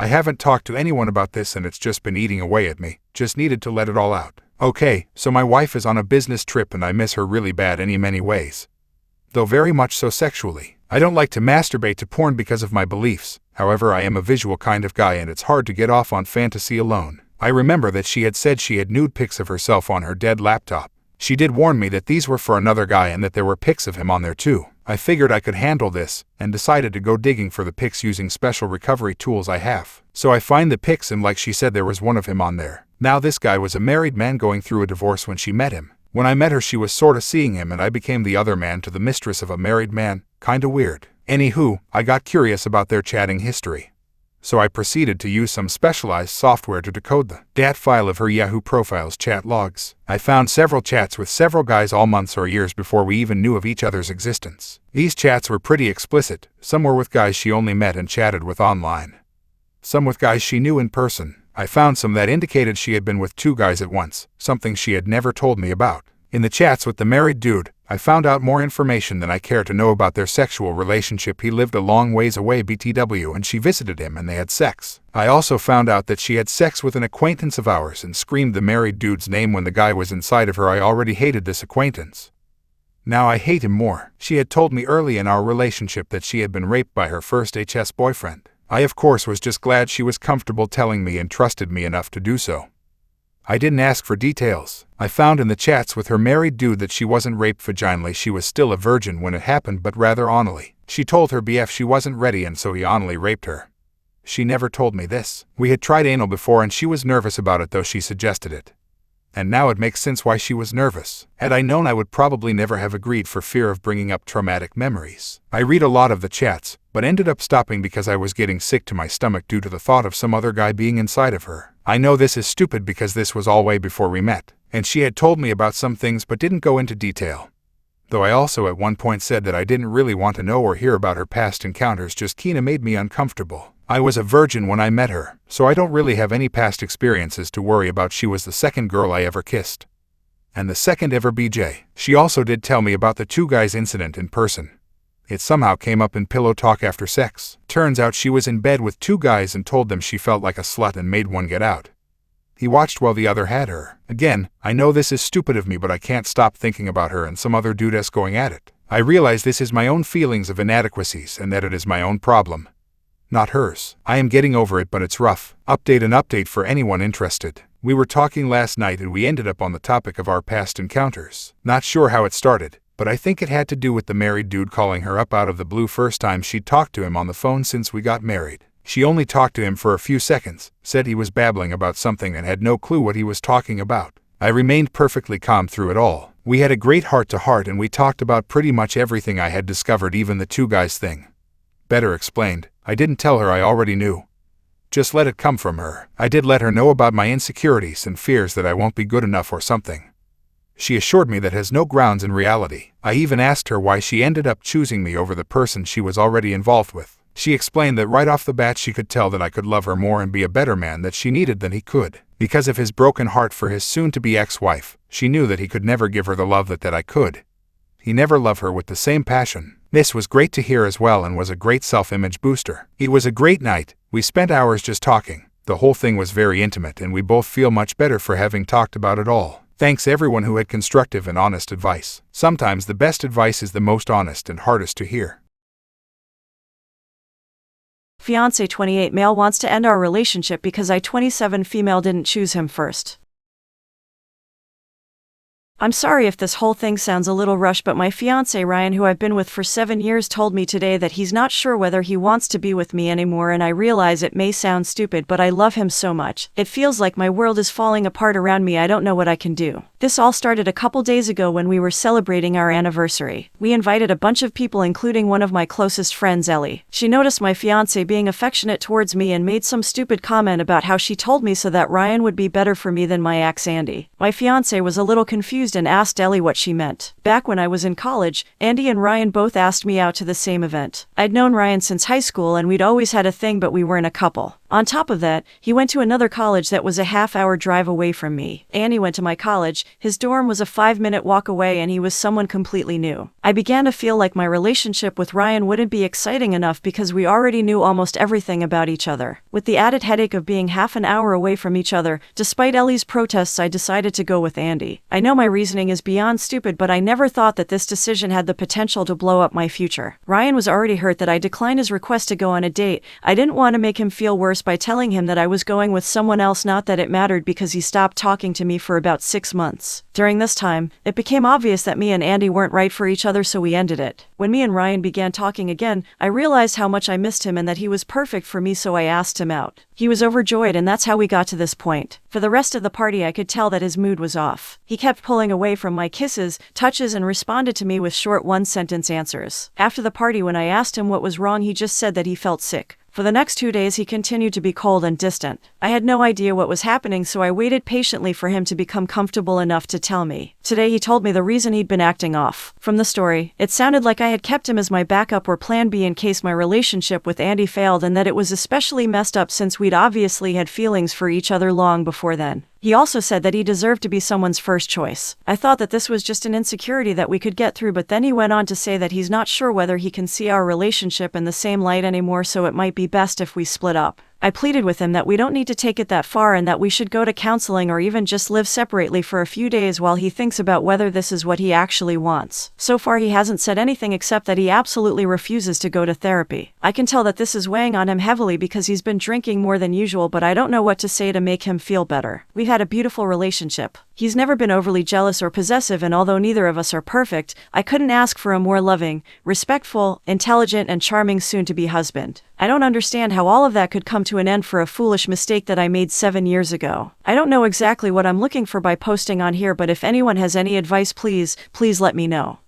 I haven't talked to anyone about this and it's just been eating away at me. Just needed to let it all out. Okay, so my wife is on a business trip and I miss her really bad in many ways. Though very much so sexually. I don't like to masturbate to porn because of my beliefs. However, I am a visual kind of guy and it's hard to get off on fantasy alone. I remember that she had said she had nude pics of herself on her dead laptop. She did warn me that these were for another guy and that there were pics of him on there too. I figured I could handle this, and decided to go digging for the pics using special recovery tools I have. So I find the pics and like she said there was one of him on there. Now this guy was a married man going through a divorce when she met him. When I met her she was sorta seeing him and I became the other man to the mistress of a married man. Kinda weird. Anywho, I got curious about their chatting history. So I proceeded to use some specialized software to decode the .dat file of her Yahoo Profiles chat logs. I found several chats with several guys all months or years before we even knew of each other's existence. These chats were pretty explicit. Some were with guys she only met and chatted with online. Some with guys she knew in person. I found some that indicated she had been with 2 guys at once, something she had never told me about. In the chats with the married dude, I found out more information than I care to know about their sexual relationship. He lived a long ways away BTW and she visited him and they had sex. I also found out that she had sex with an acquaintance of ours and screamed the married dude's name when the guy was inside of her. I already hated this acquaintance. Now I hate him more. She had told me early in our relationship that she had been raped by her first HS boyfriend. I of course was just glad she was comfortable telling me and trusted me enough to do so. I didn't ask for details. I found in the chats with her married dude that she wasn't raped vaginally. She was still a virgin when it happened, but rather anally. She told her BF she wasn't ready and so he anally raped her. She never told me this. We had tried anal before and she was nervous about it though she suggested it. And now it makes sense why she was nervous. Had I known I would probably never have agreed for fear of bringing up traumatic memories. I read a lot of the chats, but ended up stopping because I was getting sick to my stomach due to the thought of some other guy being inside of her. I know this is stupid because this was all way before we met, and she had told me about some things but didn't go into detail. Though I also at one point said that I didn't really want to know or hear about her past encounters, just kinda made me uncomfortable. I was a virgin when I met her, so I don't really have any past experiences to worry about. She was the second girl I ever kissed. And the second ever BJ. She also did tell me about the 2 guys incident in person. It somehow came up in pillow talk after sex. Turns out she was in bed with 2 guys and told them she felt like a slut and made one get out. He watched while the other had her. Again, I know this is stupid of me, but I can't stop thinking about her and some other dudess going at it. I realize this is my own feelings of inadequacies and that it is my own problem. Not hers. I am getting over it, but it's rough. Update for anyone interested. We were talking last night and we ended up on the topic of our past encounters. Not sure how it started, but I think it had to do with the married dude calling her up out of the blue first time she'd talked to him on the phone since we got married. She only talked to him for a few seconds, said he was babbling about something and had no clue what he was talking about. I remained perfectly calm through it all. We had a great heart-to-heart and we talked about pretty much everything I had discovered, even the 2 guys thing. Better explained, I didn't tell her I already knew. Just let it come from her. I did let her know about my insecurities and fears that I won't be good enough or something. She assured me that has no grounds in reality. I even asked her why she ended up choosing me over the person she was already involved with. She explained that right off the bat she could tell that I could love her more and be a better man that she needed than he could. Because of his broken heart for his soon-to-be ex-wife, she knew that he could never give her the love that I could. He never loved her with the same passion. This was great to hear as well and was a great self-image booster. It was a great night. We spent hours just talking. The whole thing was very intimate and we both feel much better for having talked about it all. Thanks everyone who had constructive and honest advice. Sometimes the best advice is the most honest and hardest to hear. Fiancé 28 male wants to end our relationship because I 27 female didn't choose him first. I'm sorry if this whole thing sounds a little rushed, but my fiancé Ryan, who I've been with for 7 years, told me today that he's not sure whether he wants to be with me anymore, and I realize it may sound stupid, but I love him so much. It feels like my world is falling apart around me. I don't know what I can do. This all started a couple days ago when we were celebrating our anniversary. We invited a bunch of people, including one of my closest friends, Ellie. She noticed my fiancé being affectionate towards me and made some stupid comment about how she told me so that Ryan would be better for me than my ex Andy. My fiancé was a little confused and asked Ellie what she meant. Back when I was in college, Andy and Ryan both asked me out to the same event. I'd known Ryan since high school and we'd always had a thing, but we weren't a couple. On top of that, he went to another college that was a half-hour drive away from me. Andy went to my college, his dorm was a 5-minute walk away, and he was someone completely new. I began to feel like my relationship with Ryan wouldn't be exciting enough because we already knew almost everything about each other. With the added headache of being half an hour away from each other, despite Ellie's protests, I decided to go with Andy. I know my reasoning is beyond stupid, but I never thought that this decision had the potential to blow up my future. Ryan was already hurt that I declined his request to go on a date. I didn't want to make him feel worse by telling him that I was going with someone else, not that it mattered because he stopped talking to me for about 6 months. During this time, it became obvious that me and Andy weren't right for each other, so we ended it. When me and Ryan began talking again, I realized how much I missed him and that he was perfect for me, so I asked him out. He was overjoyed, and that's how we got to this point. For the rest of the party, I could tell that his mood was off. He kept pulling away from my kisses, touches, and responded to me with short one-sentence answers. After the party, when I asked him what was wrong, he just said that he felt sick. For the next 2 days, he continued to be cold and distant. I had no idea what was happening, so I waited patiently for him to become comfortable enough to tell me. Today, he told me the reason he'd been acting off. From the story, it sounded like I had kept him as my backup or plan B in case my relationship with Andy failed, and that it was especially messed up since we'd obviously had feelings for each other long before then. He also said that he deserved to be someone's first choice. I thought that this was just an insecurity that we could get through, but then he went on to say that he's not sure whether he can see our relationship in the same light anymore, so it might be best if we split up. I pleaded with him that we don't need to take it that far and that we should go to counseling or even just live separately for a few days while he thinks about whether this is what he actually wants. So far, he hasn't said anything except that he absolutely refuses to go to therapy. I can tell that this is weighing on him heavily because he's been drinking more than usual, but I don't know what to say to make him feel better. We've had a beautiful relationship. He's never been overly jealous or possessive, and although neither of us are perfect, I couldn't ask for a more loving, respectful, intelligent, and charming soon-to-be husband. I don't understand how all of that could come to an end for a foolish mistake that I made 7 years ago. I don't know exactly what I'm looking for by posting on here, but if anyone has any advice, please let me know.